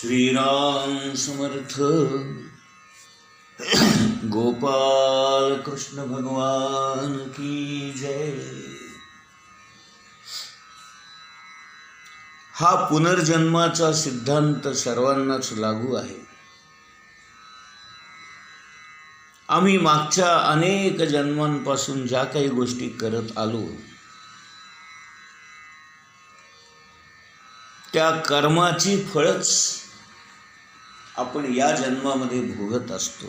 श्रीराम समर्थ. गोपाल कृष्ण भगवान की जय. हा पुनर्जन्माचा सिद्धांत सर्वांनाच लागू आहे. आम्ही मागच्या अनेक जन्मांपासून ज्या काही गोष्टी करत आलो त्या कर्माची फळच आपण या जन्मामध्ये भोगत असतो.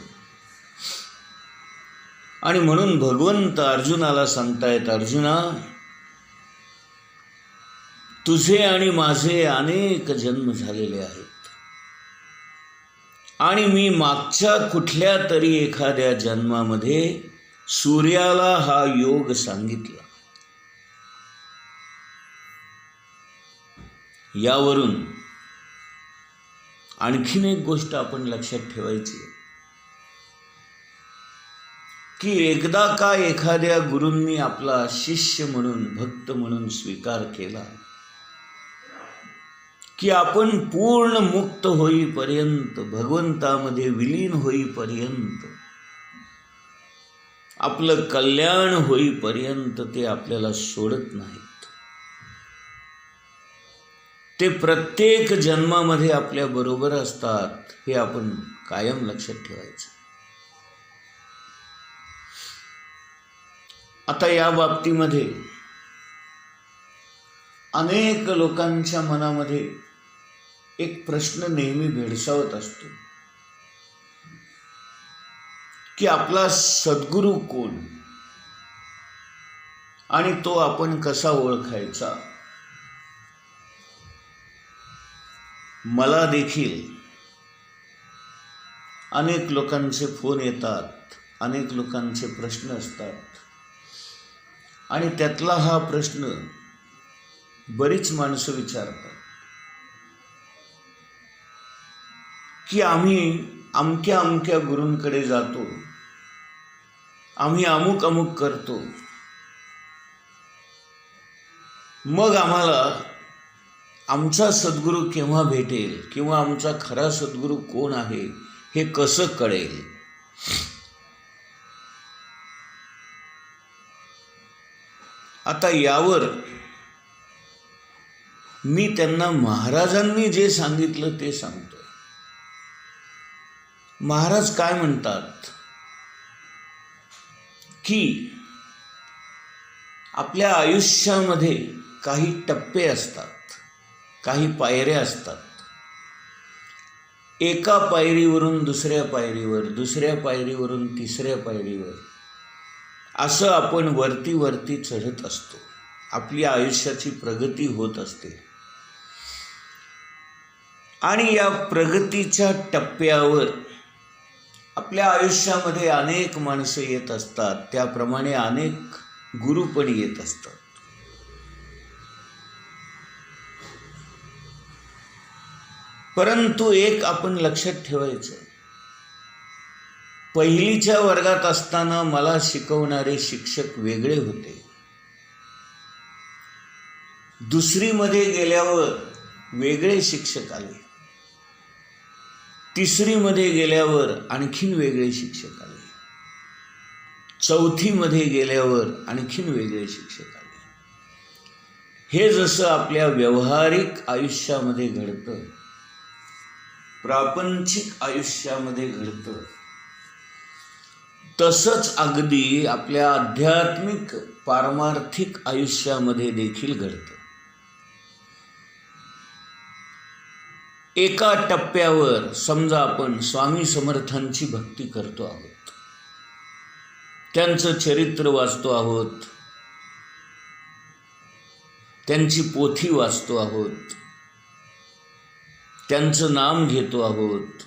आणि म्हणून भगवंत अर्जुनाला सांगतायत, अर्जुना, तुझे आणि माझे अनेक जन्म झालेले आहेत आणि मी मागच्या कुठल्या तरी एखाद्या जन्मामध्ये सूर्याला हा योग सांगितला. यावरून आणखीन एक गोष्ट आपण लक्षात ठेवायची की एकदा का एखाद्या गुरूंनी आपला शिष्य म्हणून, भक्त म्हणून स्वीकार केला की आपण पूर्ण मुक्त होईपर्यंत, भगवंतामध्ये विलीन होईपर्यंत, आपलं कल्याण होईपर्यंत ते आपल्याला सोडत नाहीत. ते प्रत्येक जन्मामध्ये आपल्या बरोबर असतात. हे आपण कायम लक्षात ठेवायचं. आता या बाबतीमध्ये अनेक लोकांच्या मनामध्ये एक प्रश्न नेहमी भेडसावत असतो की आपला सद्गुरू कोण आणि तो आपण कसा ओळखायचा. मला देखील अनेक लोकांचे फोन येतात, अनेक लोकांचे प्रश्न असतात आणि त्यातला हा प्रश्न बरीच माणसं विचारतात की आम्ही अमक्या अमक्या गुरूंकडे जातो, आम्ही अमुक अमुक करतो, मग आम्हाला आमचा सद्गुरू केव्हा भेटेल किंवा आमचा खरा सद्गुरू कोण आहे हे कसं कळेल. आता यावर मी त्यांना महाराजांनी जे सांगितलं ते सांगतोय. महाराज काय म्हणतात की आपल्या आयुष्यामध्ये काही टप्पे असतात, काही पायऱ्या असतात. एका पायरीवरून दुसऱ्या पायरीवर, दुसऱ्या पायरीवरून तिसऱ्या पायरीवर, असं आपण वरती वरती चढत असतो. आपली आयुष्याची प्रगती होत असते आणि या प्रगतीच्या टप्प्यावर आपल्या आयुष्यामध्ये अनेक माणसं येत असतात. त्याप्रमाणे अनेक गुरु पण येत असतात. परंतु एक आपण लक्षात ठेवायचं, पहिलीच्या वर्गात असताना मला शिकवणारे शिक्षक वेगळे होते. दुसरीमध्ये गेल्यावर वेगळे शिक्षक आले. तिसरीमध्ये गेल्यावर आणखीन वेगळे शिक्षक आले. चौथीमध्ये गेल्यावर आणखीन वेगळे शिक्षक आले. हे जसं आपल्या व्यावहारिक आयुष्यामध्ये घडतं, प्रापंचिक आयुष्यामध्ये घडतं, तसंच अगदी आपल्या आध्यात्मिक पारमार्थिक आयुष्यामध्ये देखील घडतं. एका टप्प्यावर समजा आपण स्वामी समर्थांची भक्ती करतो आहोत, त्यांचं चरित्र वाचतो आहोत, त्यांची पोथी वाचतो आहोत, त्यांचं नाम घेतो आहोत.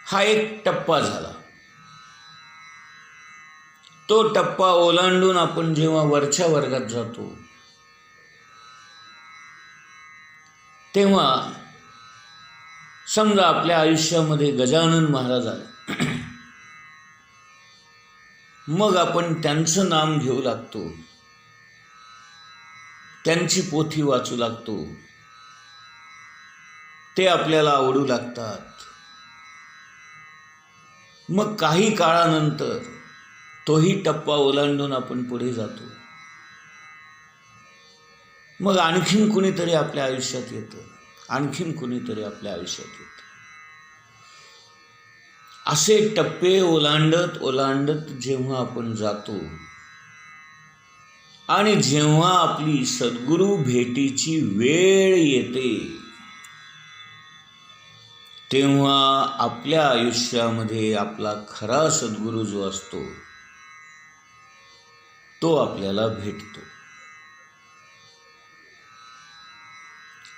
हा एक टप्पा झाला. तो टप्पा ओलांडून आपण जेव्हा वरच्या वर्गात जातो तेव्हा समजा आपल्या आयुष्यामध्ये गजानन महाराज आले, मग आपण त्यांचं नाम घेऊ लागतो, त्यांची पोथी वाचू लागतो, ते आपल्याला आवडू लागतात. मग काही काळानंतर तोही टप्पा ओलांडून आपण पुढे जातो. मग आणखीन कुणीतरी आपल्या आयुष्यात येतं, आणखीन कुणीतरी आपल्या आयुष्यात येतं. असे टप्पे ओलांडत ओलांडत जेव्हा आपण जातो आणि जेव्हा आपली सद्गुरू भेटीची वेळ येते, तेव्हा आपल्या आयुष्यामध्ये आपला खरा सद्गुरू जो असतो तो आपल्याला भेटतो.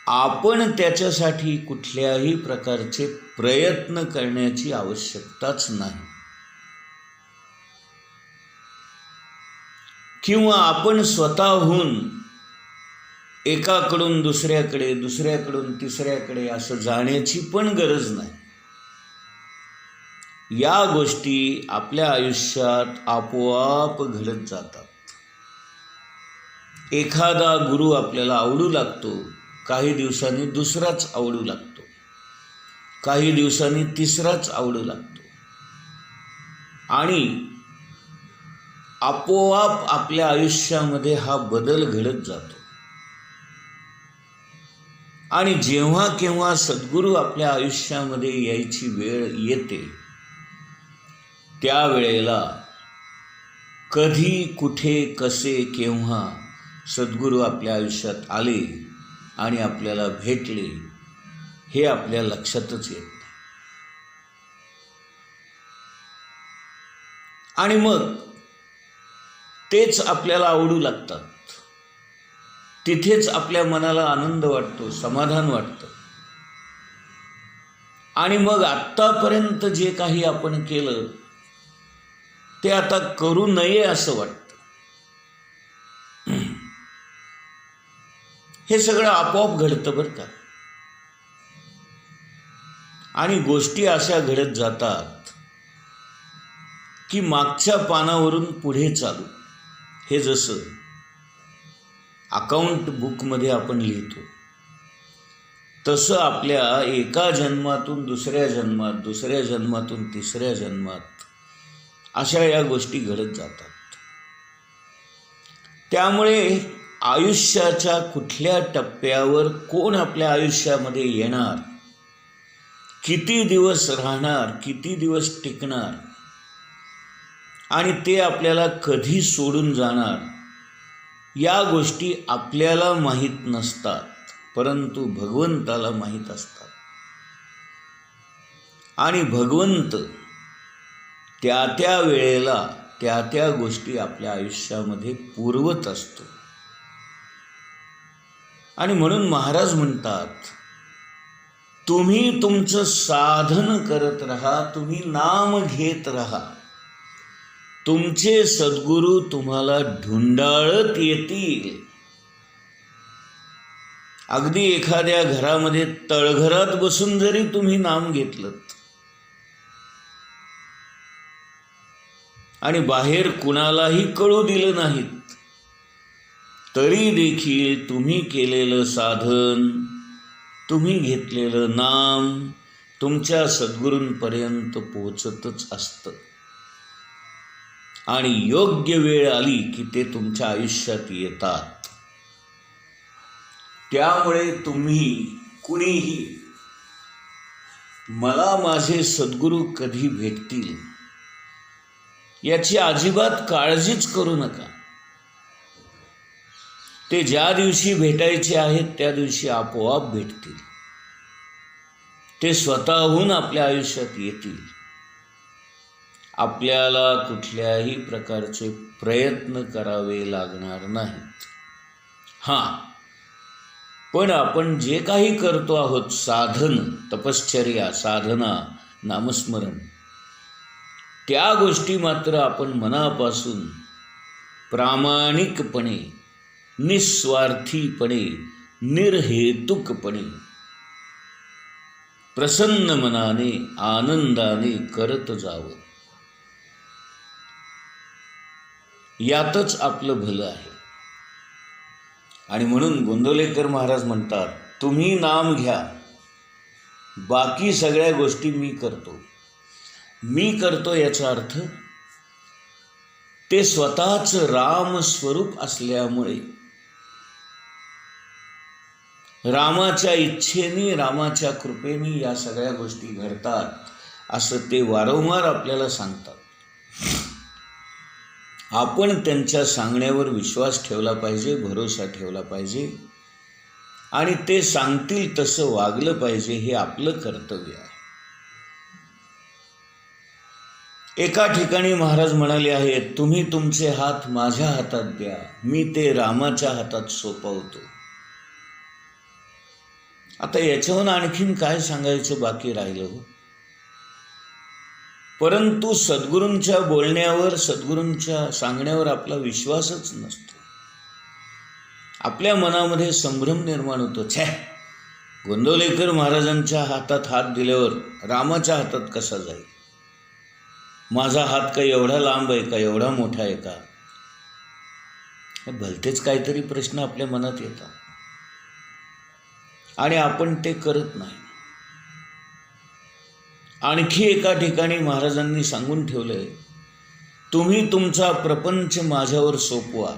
आपण त्याच्यासाठी कुठल्याही प्रकारचे प्रयत्न करण्याची आवश्यकताच नाही, किंवा आपण स्वतःहून एकाकडून दुसऱ्याकडे, दुसऱ्याकडून तिसऱ्याकडे असं जाण्याची पण गरज नाही. या गोष्टी आपल्या आयुष्यात आपोआप घडत जातात. एखादा गुरु आपल्याला आवडू लागतो, काही दिवसांनी दुसराच आवडू लागतो, काही दिवसांनी तिसराच आवडू लागतो, आणि आपोआप आपल्या आयुष्यामध्ये हा बदल घडत जातो. आणि जेव्हा केव्हा सद्गुरू आपल्या आयुष्यामध्ये यायची वेळ येते, त्यावेळेला कधी, कुठे, कसे, केव्हा सद्गुरू आपल्या आयुष्यात आले आणि आपल्याला भेटले हे आपल्या लक्षातच येत नाही. आणि मग तेच आपल्याला आवडू लागतात, तिथेच आपल्या मनाला आनंद वाटतो, समाधान वाटतं. आणि मग आत्तापर्यंत जे काही आपण केलं ते आता करू नये असं वाटतं. हे सगळं आपोआप घडतं बरं का. आणि गोष्टी अशा घडत जातात की मागच्या पानावरून पुढे चालू. हे जसं अकाउंट बुकमध्ये आपण लिहितो, तसं आपल्या एका जन्मातून दुसऱ्या जन्मात, दुसऱ्या जन्मातून तिसऱ्या जन्मात अशा या गोष्टी घडत जातात. त्यामुळे आयुष्याच्या कुठल्या टप्प्यावर कोण आपल्या आयुष्यामध्ये येणार, किती दिवस राहणार, किती दिवस टिकणार, आणि ते आपल्याला कधी सोडून जाणार, या गोष्टी आपल्याला माहीत नसतात, परंतु भगवंताला माहीत असतात. आणि भगवंत त्या त्या वेळेला त्या त्या गोष्टी आपल्या आयुष्यामध्ये पुरवत असतो. आणि म्हणून महाराज म्हणतात, तुम्ही तुमचं साधन करत राहा, तुम्ही नाम घेत राहा, तुमचे सद्गुरू तुम्हाला ढुंडाळत येतील. अगदी एखाद्या घरामध्ये तळघरात बसून जरी तुम्ही नाम घेतलं आणि बाहेर कुणालाही कळू दिलं नाहीत, तरी देखील तुम्ही केलेलं साधन, तुम्ही घेतलेलं नाम तुमच्या सद्गुरूंपर्यंत पोहोचतच असतं. आणि योग्य वेळ आली की ते तुमच्या आयुष्यात येतात. त्यामुळे तुम्ही कुणीही मला माझे सद्गुरू कधी भेटतील याची अजिबात काळजीच करू नका. ते ज्या दिवशी भेटायचे आहेत त्या दिवशी आपोआप भेटतील. ते स्वतःहून आपल्या आयुष्यात येतील. आपल्याला कुठल्याही प्रकारचे प्रयत्न करावे लागणार नाहीत. हां, पण आपण जे काही करतो आहोत, साधन, तपश्चर्या, साधना, नामस्मरण, त्या गोष्टी मात्र आपण मनापासून प्रामाणिकपणे, निस्वार्थीपणे, निर्हेतुकपणे, प्रसन्न मनाने, आनंदाने करत जावं. यातच आपलं भलं आहे. आणि म्हणून गोंदवलेकर महाराज म्हणतात, तुम्ही नाम घ्या, बाकी सगळ्या गोष्टी मी करतो. मी करतो याचा अर्थ ते स्वतःच राम स्वरूप असल्यामुळे रामाच्या इच्छेने, रामाच्या कृपेने या सगळ्या गोष्टी घडतात असं ते वारंवार आपल्याला सांगतात. आपण त्यांच्या सांगण्यावर विश्वास ठेवला पाहिजे, भरोसा ठेवला पाहिजे आणि ते सांगतील तसं वागलं पाहिजे. हे आपलं कर्तव्य आहे. एका ठिकाणी महाराज म्हणाले आहेत, तुम्ही तुमचे हात माझ्या हातात द्या, मी ते रामाच्या हातात सोपवतो. आता याच्याहून आणखीन काय सांगायचं बाकी राहिलं हो. परंतु सद्गुरूंच्या बोलण्यावर, सद्गुरूंच्या सांगण्यावर आपला विश्वासच नसतो. आपल्या मनामध्ये संभ्रम निर्माण होतो, छे, गोंदवलेकर महाराजांच्या हातात हात दिल्यावर रामाच्या हातात कसा जाईल? माझा हात काही एवढा लांब आहे का, एवढा मोठा आहे का? भलतेच काहीतरी प्रश्न आपल्या मनात येतात आणि आपण ते करत नाही. आणखी एका ठिकाणी महाराजांनी सांगून ठेवलंय, तुम्ही तुमचा प्रपंच माझ्यावर सोपवा,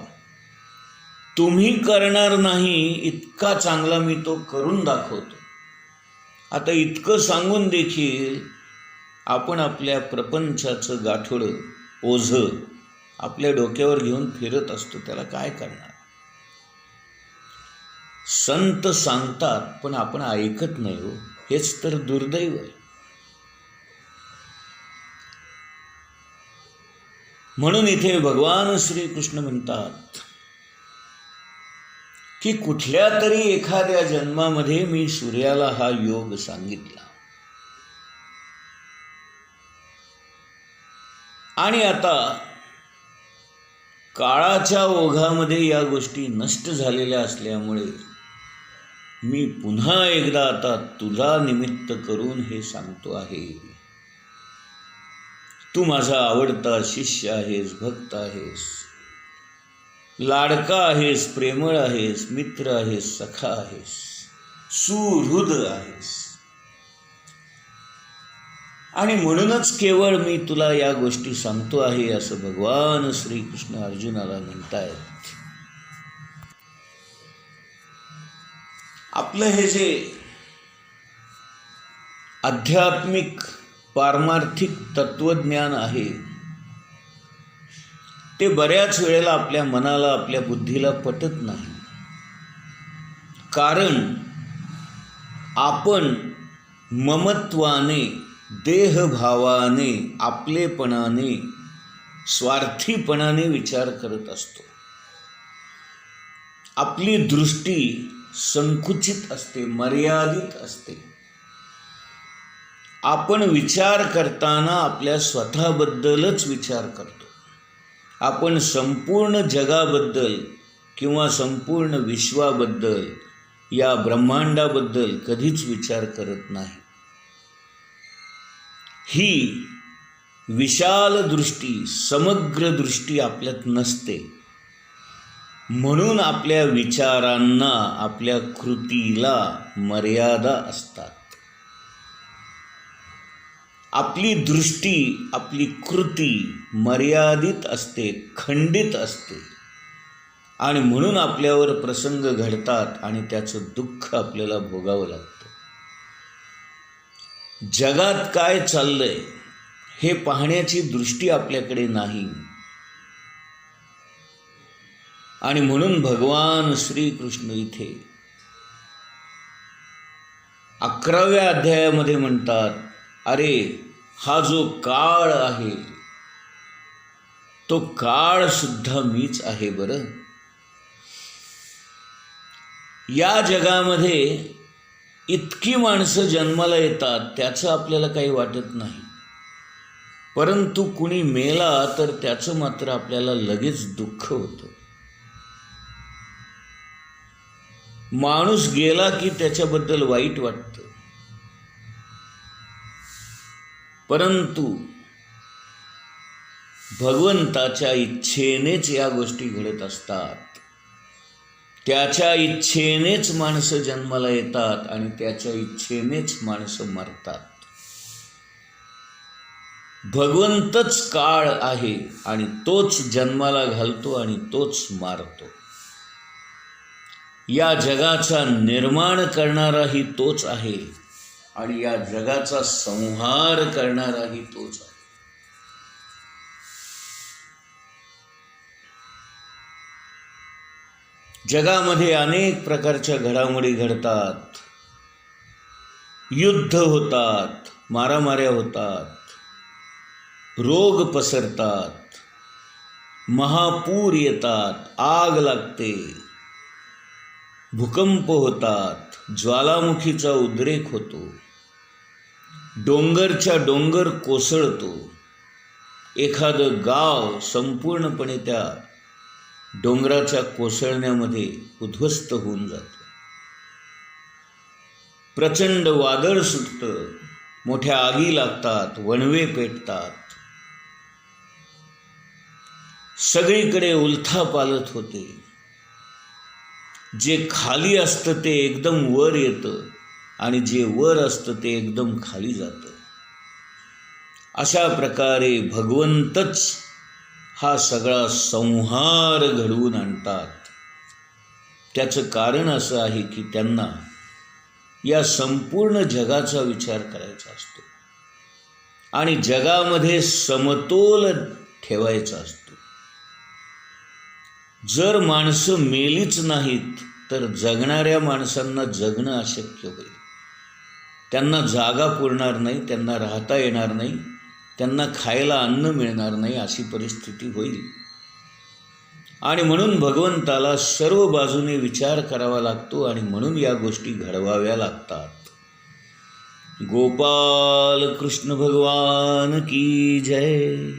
तुम्ही करणार नाही इतका चांगला मी तो करून दाखवतो. आता इतकं सांगून देखील आपण आपल्या प्रपंचाचं गाठोडं, ओझं आपल्या डोक्यावर घेऊन फिरत असतो. त्याला काय करणार? संत सांगतात पण आपण ऐकत नाही हो. हेच तर दुर्दैव आहे. म्हणून इथे भगवान श्रीकृष्ण म्हणतात की कुठल्या तरी एखाद्या जन्मामध्ये मी सूर्याला हा योग सांगितला आणि आता काळाच्या ओघामध्ये या गोष्टी नष्ट झालेल्या असल्यामुळे मी पुन्हा एकदा आता तुला निमित्त करून हे सांगतो आहे. तू माझा आवडता शिष्य आहेस, भक्त आहेस, लाडका आहेस, प्रेमळ आहेस, मित्र आहेस, सखा आहेस, सुहृद आहेस आणि म्हणूनच केवळ मी तुला या गोष्टी सांगतो आहे असं भगवान श्रीकृष्ण अर्जुनाला म्हणतायत. आपलं हे जे आध्यात्मिक पारमार्थिक तत्वज्ञान आहे ते बऱ्याच वेळेला आपल्या मनाला, आपल्या बुद्धीला पटत नाही. कारण आपण ममत्वाने, देहभावाने, आपलेपणाने, स्वार्थीपणाने विचार करत असतो. आपली दृष्टी संकुचित असते, मर्यादित असते. आपण विचार करताना आपल्या स्वतःबद्दलच विचार करतो. आपण संपूर्ण जगाबद्दल किंवा संपूर्ण विश्वाबद्दल, या ब्रह्मांडाबद्दल कधीच विचार करत नाही. ही विशाल दृष्टी, समग्र दृष्टी आपल्यात नसते. म्हणून आपल्या विचारांना, आपल्या कृतीला मर्यादा असतात. आपली दृष्टी, आपली कृती मर्यादित असते, खंडित असते आणि म्हणून आपल्यावर प्रसंग घडतात आणि त्याचं दुःख आपल्याला भोगावं लागतं. जगात काय चाललंय हे पाहण्याची दृष्टी आपल्याकडे नाही आणि म्हणून भगवान श्रीकृष्ण इथे 11व्या अध्यायामध्ये म्हणतात, अरे हा जो काळ आहे तो काळ सुद्धा मीच आहे बरं. या जगामध्ये इतकी माणसं जन्माला येतात त्याचं आपल्याला काही वाटत नाही, परंतु कुणी मेला तर त्याचं मात्र आपल्याला लगेच दुःख होतं. माणूस गेला की त्याच्याबद्दल वाईट वाटतं, परंतु भगवंताच्या इच्छेनेच या गोष्टी घडत असतात. त्याच्या इच्छेनेच माणसं जन्माला येतात आणि त्याच्या इच्छेनेच माणसं मरतात. भगवंतच काळ आहे आणि तोच जन्माला घालतो आणि तोच मारतो. या जगाचा निर्माण करणाराही तोच आहे आणि या जगाचा संहार करणाराही तोच आहे. जगामध्ये अनेक प्रकारच्या घडामोडी घडतात, युद्ध होतात, मारामाऱ्या होतात, रोग पसरतात, महापूर येतात, आग लागते, भूकंप होतात, ज्वालामुखीचा उद्रेक होतो, डोंगरच्या डोंगर कोसळतो, एखादं गाव संपूर्णपणे त्या डोंगराच्या कोसळण्यामध्ये उद्ध्वस्त होऊन जातं. प्रचंड वादळ सुटतं, मोठ्या आगी लागतात, वणवे पेटतात, सगळीकडे उलथापालथ होते. जे खाली असतं ते एकदम वर येतं आणि जे वर असतं ते एकदम खाली जातं. अशा प्रकारे भगवंतच हा सगळा संहार घडवून आणतात. त्याचं कारण असं आहे की त्यांना या संपूर्ण जगाचा विचार करायचा असतो आणि जगामध्ये समतोल ठेवायचा असतो. जर माणसं मेलीच नाहीत तर जगणाऱ्या माणसांना जगणं अशक्य होईल. त्यांना जागा पुरणार नाही, त्यांना राहता येणार नाही, त्यांना खायला अन्न मिळणार नाही, अशी परिस्थिती होईल. आणि म्हणून भगवंताला सर्व बाजूने विचार करावा लागतो आणि म्हणून या गोष्टी घडवाव्या लागतात. गोपाल कृष्ण भगवान की जय.